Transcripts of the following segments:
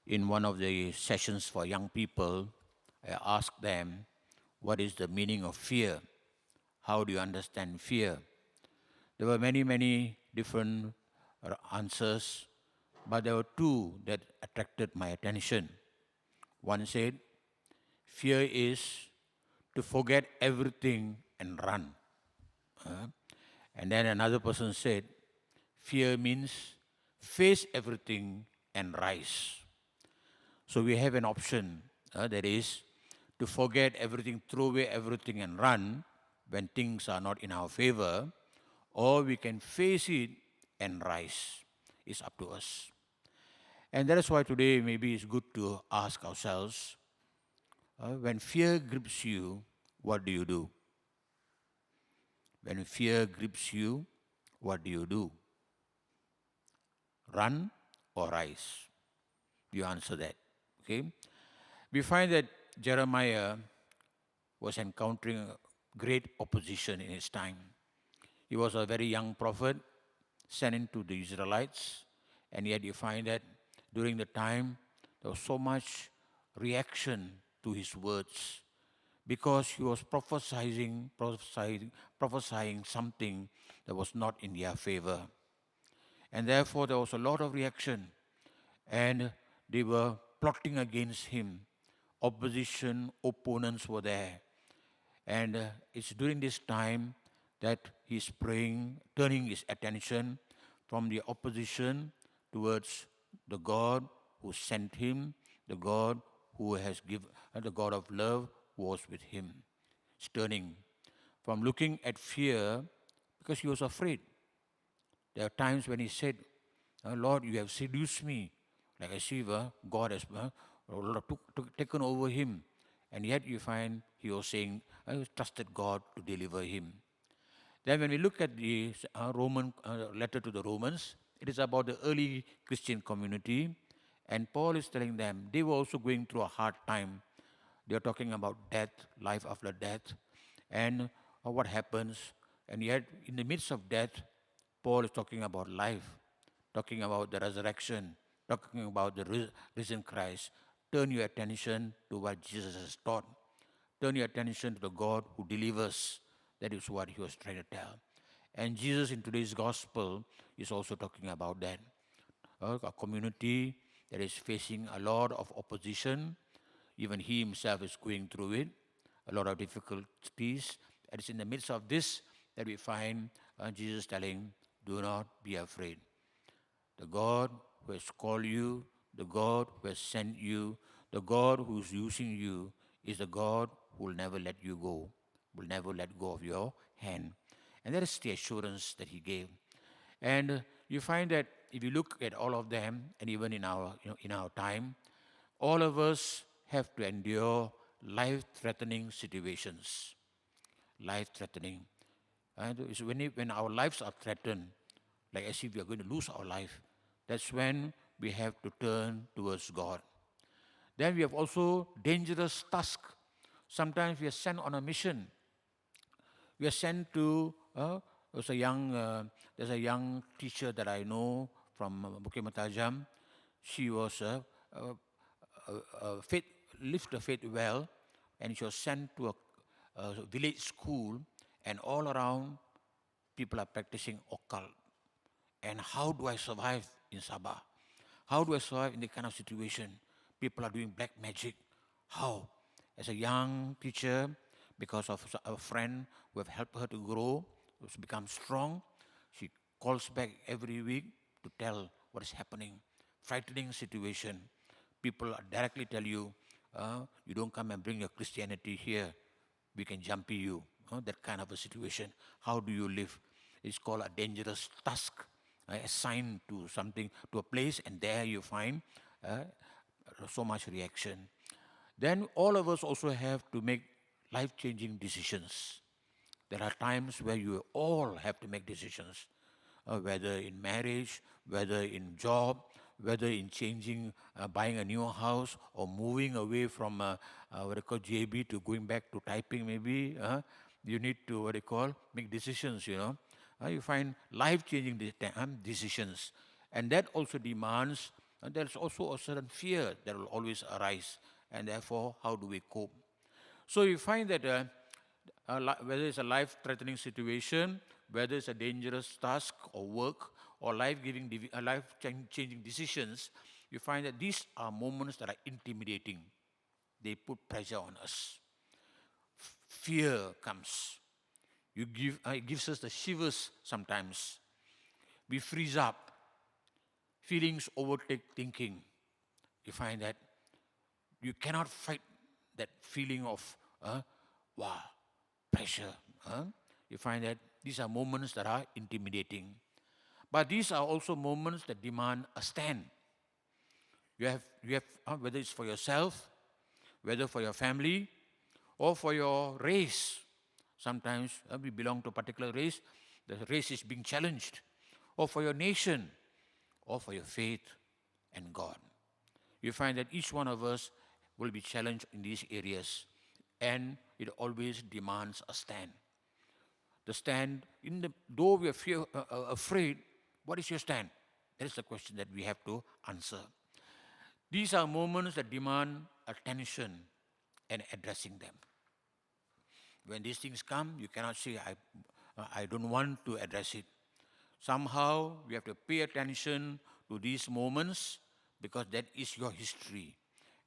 In one of the sessions for young people, I asked them, what is the meaning of fear? How do you understand fear? There were many, many different answers, but there were two that attracted my attention. One said, fear is to forget everything and run. Uh, and then another person said, fear means face everything and rise. So we have an option, that is to forget everything, throw away everything and run when things are not in our favor, or we can face it and rise. It's up to us. And that is why today maybe it's good to ask ourselves, when fear grips you, what do you do? When fear grips you, what do you do? Run or rise? You answer that. Okay? We find that Jeremiah was encountering great opposition in his time. He was a very young prophet sent into the Israelites, and yet you find that during the time there was so much reaction to his words because he was prophesying something that was not in their favor. And therefore there was a lot of reaction, and they were plotting against him. Opposition, opponents were there. And it's during this time that he's praying, turning his attention from the opposition towards the God who sent him, the God who has given, the God of love who was with him. He's turning from looking at fear because he was afraid. There are times when he said, Lord, you have seduced me. Like I see, God has taken over him. And yet you find he was saying, I trusted God to deliver him. Then when we look at the Roman letter to the Romans, it is about the early Christian community. And Paul is telling them they were also going through a hard time. They are talking about death, life after death, and what happens. And yet in the midst of death, Paul is talking about life, talking about the resurrection, talking about the risen Christ. Turn your attention to what Jesus has taught. Turn your attention to the God who delivers. That is what he was trying to tell. And Jesus in today's gospel is also talking about that. A community that is facing a lot of opposition. Even he himself is going through it, a lot of difficulties. And it's in the midst of this that we find Jesus telling, do not be afraid. The God who has called you, the God who has sent you, the God who is using you is the God who will never let you go, will never let go of your hand. And that is the assurance that he gave. And you find that if you look at all of them, and even in our time, all of us have to endure life-threatening situations. Life-threatening. And it's when our lives are threatened, like as if we are going to lose our life, that's when we have to turn towards God. Then we have also dangerous tasks. Sometimes we are sent on a mission. We are sent to, there's a young teacher that I know from Bukit Matajam. She was faith, lived the faith well, and she was sent to a village school, and all around people are practicing occult. And how do I survive in Sabah? How do I survive in this kind of situation? People are doing black magic. How? As a young teacher, because of a friend who have helped her to grow, to become strong, she calls back every week to tell what is happening. Frightening situation. People directly tell you, you don't come and bring your Christianity here. We can jump you. That kind of a situation. How do you live? It's called a dangerous task. Assigned to something, to a place, and there you find so much reaction. Then all of us also have to make life-changing decisions. There are times where you all have to make decisions, whether in marriage, whether in job, whether in changing, buying a new house, or moving away from what they call JB to going back to typing maybe. You need to, what they call, make decisions, you find life-changing decisions. And that also demands And there's also a certain fear that will always arise. And therefore, how do we cope? So you find that whether it's a life-threatening situation, whether it's a dangerous task or work, or life-changing decisions, you find that these are moments that are intimidating. They put pressure on us. Fear comes. It gives us the shivers sometimes. We freeze up. Feelings overtake thinking. You find that you cannot fight that feeling of wow, pressure. You find that these are moments that are intimidating. But these are also moments that demand a stand. You have whether it's for yourself, whether for your family, or for your race. Sometimes we belong to a particular race, the race is being challenged, or for your nation, or for your faith and God. You find that each one of us will be challenged in these areas, and it always demands a stand. The stand, though we are afraid, what is your stand? That is the question that we have to answer. These are moments that demand attention and addressing them. When these things come, you cannot say, I don't want to address it. Somehow, we have to pay attention to these moments because that is your history.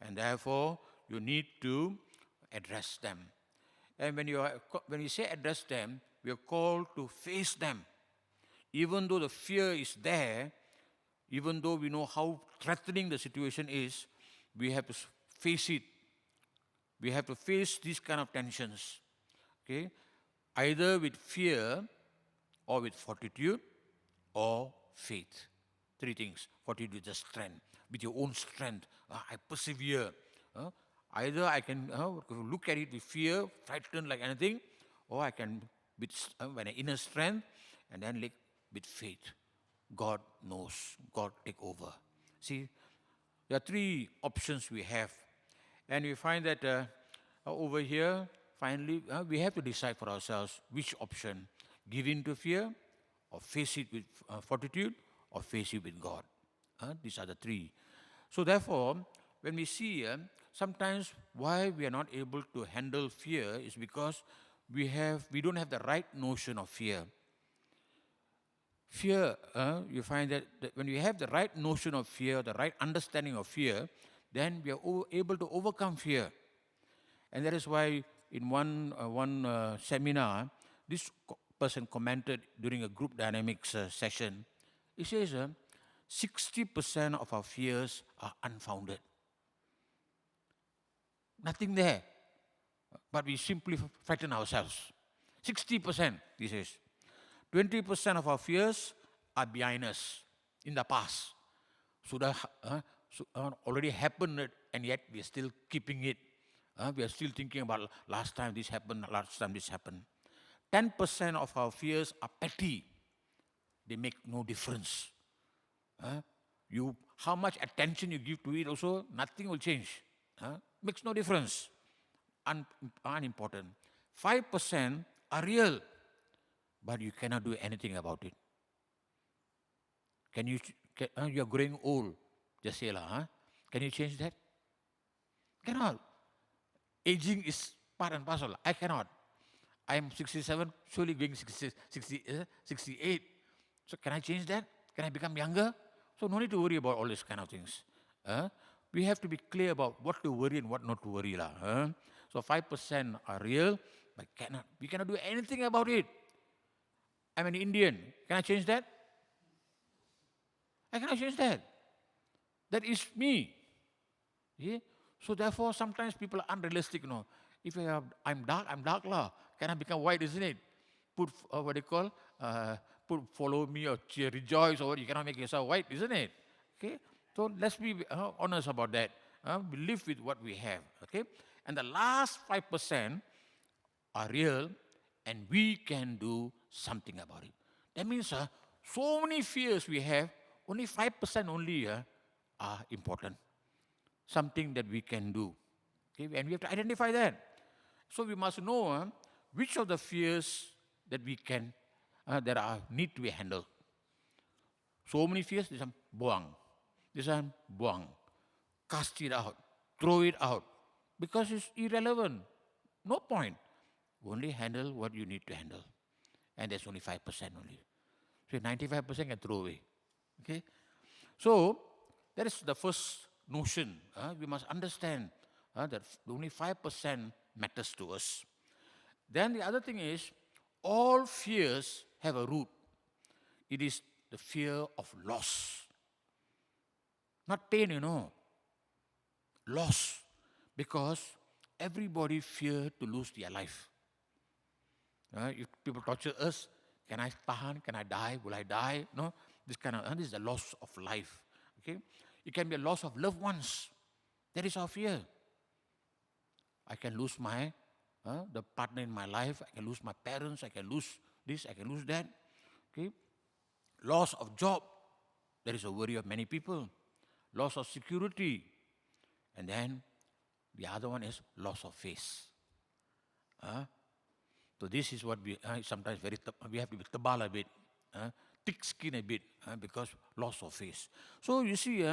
And therefore, you need to address them. And when you say address them, we are called to face them. Even though the fear is there, even though we know how threatening the situation is, we have to face it. We have to face these kind of tensions. Okay? Either with fear or with fortitude or faith. Three things. Fortitude with the strength. With your own strength. I persevere. Either I can look at it with fear, frightened like anything, or I can with an inner strength, and then with faith. God knows. God take over. See, there are three options we have. And we find that over here, finally, we have to decide for ourselves which option. Give in to fear, or face it with fortitude, or face it with God. These are the three. So therefore, when we see sometimes why we are not able to handle fear is because we don't have the right notion of fear. Fear, you find that when we have the right notion of fear, the right understanding of fear, then we are able to overcome fear. And that is why in one seminar, this person commented during a group dynamics session, he says 60% of our fears are unfounded. Nothing there, but we simply frighten ourselves. 60%, he says. 20% of our fears are behind us in the past. Already happened, and yet we are still keeping it. We are still thinking about last time this happened, 10% of our fears are petty. They make no difference. How much attention you give to it also, nothing will change. Makes no difference. Unimportant. 5% are real, but you cannot do anything about it. You are growing old, just say lah. Can you change that? Cannot. Aging is part and parcel. I cannot. I am 67, surely going 68. So can I change that? Can I become younger? So no need to worry about all these kind of things. We have to be clear about what to worry and what not to worry lah. So 5% are real, but we cannot do anything about it. I'm an Indian. Can I change that? I cannot change that. That is me. Yeah? So therefore, sometimes people are unrealistic. If I'm dark lah. Can I become white, isn't it? Put follow me or rejoice or what. You cannot make yourself white, isn't it? Okay. So let's be honest about that. We live with what we have. Okay. And the last 5% are real, and we can do something about it. That means so many fears we have, only 5% only are important. Something that we can do. Okay? And we have to identify that. So we must know which of the fears that we can, need to be handled. So many fears, buang. This one, buang. Cast it out. Throw it out. Because it's irrelevant. No point. Only handle what you need to handle. And there's only 5% only. So 95% can throw away. Okay? So, that is the first notion. We must understand that only 5% matters to us. Then the other thing is, all fears have a root. It is the fear of loss. Not pain, loss. Because everybody fears to lose their life. If people torture us, can I tahan? Can I die? Will I die? No, this is the loss of life. Okay, it can be a loss of loved ones. That is our fear. I can lose the partner in my life. I can lose my parents. I can lose this. I can lose that. Okay, loss of job. That is a worry of many people. Loss of security, and then the other one is loss of faith. So this is what we sometimes we have to be tebal a bit, thick skin a bit, because loss of face. So you see,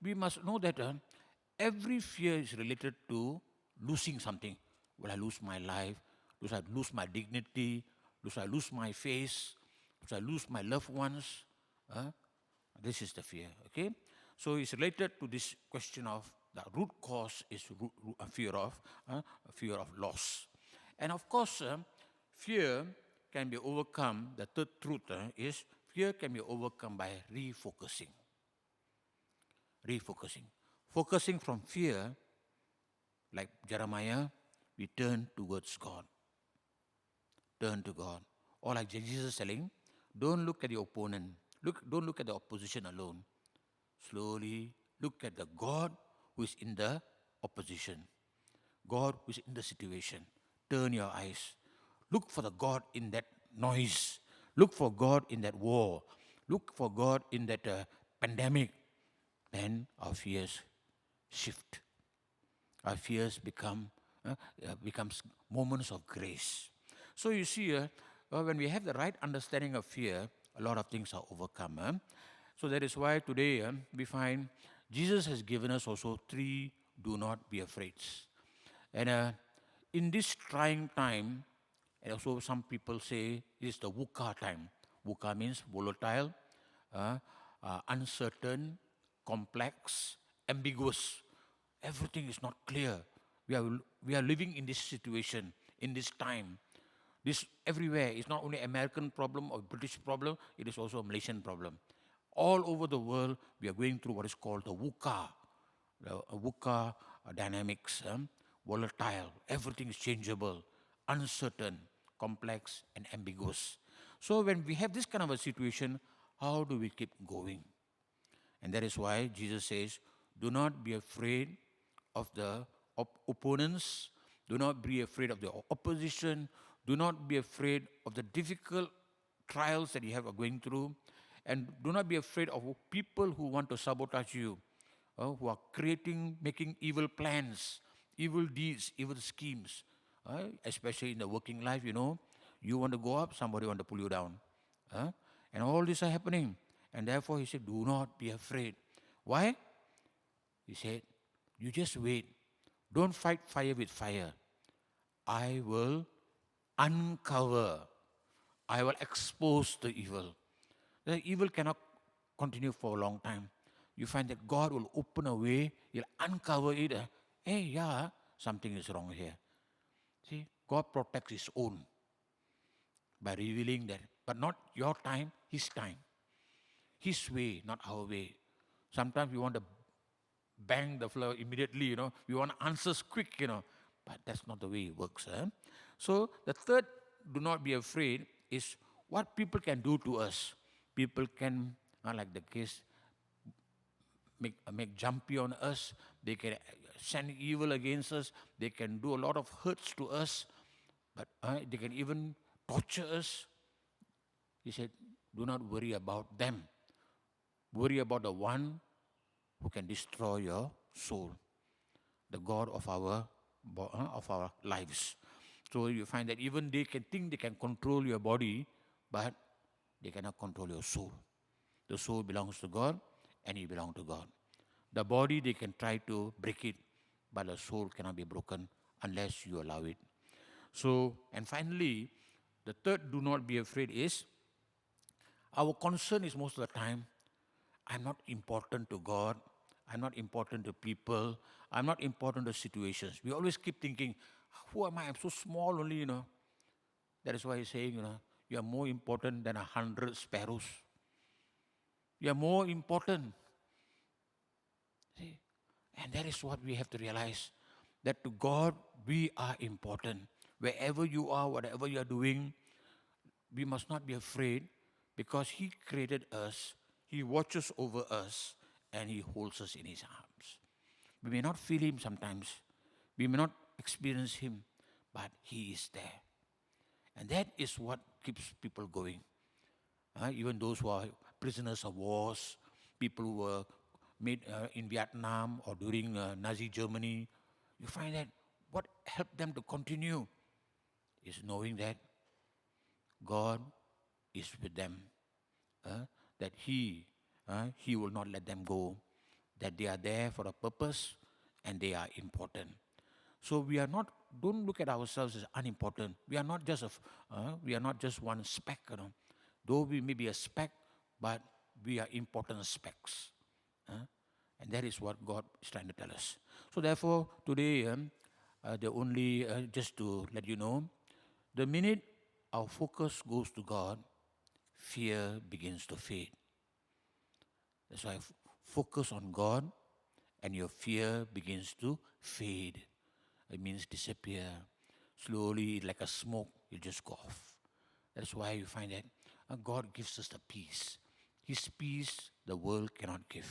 we must know that every fear is related to losing something. Will I lose my life? Will I lose my dignity? Will I lose my face? Will I lose my loved ones? This is the fear, okay? So it's related to this question of the root cause is a fear of loss. And of course, fear can be overcome. The third truth is fear can be overcome by refocusing. Refocusing. Focusing from fear, like Jeremiah, we turn towards God. Turn to God. Or like Jesus telling, don't look at the opponent. Don't look at the opposition alone. Slowly look at the God who is in the opposition. God who is in the situation. Turn your eyes. Look for the God in that noise. Look for God in that war. Look for God in that pandemic. Then our fears shift. Our fears becomes moments of grace. So you see, when we have the right understanding of fear, a lot of things are overcome. So that is why today we find Jesus has given us also 3 do not be afraid. And in this trying time, and also some people say it's the VUCA time. VUCA means volatile, uncertain, complex, ambiguous. Everything is not clear. We are living in this situation, in this time. This everywhere. It's not only American problem or British problem, it is also a Malaysian problem. All over the world, we are going through what is called the VUCA. The VUCA dynamics, volatile. Everything is changeable, uncertain, complex, and ambiguous. So when we have this kind of a situation, how do we keep going? And that is why Jesus says, do not be afraid of the opponents. Do not be afraid of the opposition. Do not be afraid of the difficult trials that you are going through. And do not be afraid of people who want to sabotage you, who are making evil plans, evil deeds, evil schemes. Especially in the working life, you want to go up, somebody want to pull you down. And all these are happening. And therefore he said, do not be afraid. Why? He said, you just wait. Don't fight fire with fire. I will uncover. I will expose the evil. The evil cannot continue for a long time. You find that God will open a way, He'll uncover it. Hey, something is wrong here. See, God protects His own by revealing that. But not your time, His time. His way, not our way. Sometimes we want to bang the floor immediately, We want answers quick, But that's not the way it works. So the third, do not be afraid, is what people can do to us. People can, like the case, make jumpy on us. They can send evil against us. They can do a lot of hurts to us. But they can even torture us. He said, do not worry about them. Worry about the one who can destroy your soul, the God of our lives. So you find that even they can think they can control your body, but they cannot control your soul. The soul belongs to God, and it belongs to God. The body, they can try to break it, but the soul cannot be broken unless you allow it. So, and finally, the third do not be afraid is, our concern is most of the time, I'm not important to God, I'm not important to people, I'm not important to situations. We always keep thinking, who am I? I'm so small only, That is why he's saying, you are more important than 100 sparrows. You are more important. See? And that is what we have to realize, that to God we are important. Wherever you are, whatever you are doing, we must not be afraid, because He created us, He watches over us, and He holds us in His arms. We may not feel Him sometimes, we may not experience Him, but He is there. And that is what keeps people going. Even those who are prisoners of wars, people who were made in Vietnam or during Nazi Germany, you find that what helped them to continue is knowing that God is with them, that He will not let them go, that they are there for a purpose and they are important. So we are not. Don't look at ourselves as unimportant. We are not just we are not just one speck. Though we may be a speck, but we are important specks. And that is what God is trying to tell us. So therefore, today, the only just to let you know, the minute our focus goes to God, fear begins to fade. That's why focus on God, and your fear begins to fade. It means disappear. Slowly, like a smoke, it just go off. That's why you find that God gives us the peace. His peace the world cannot give.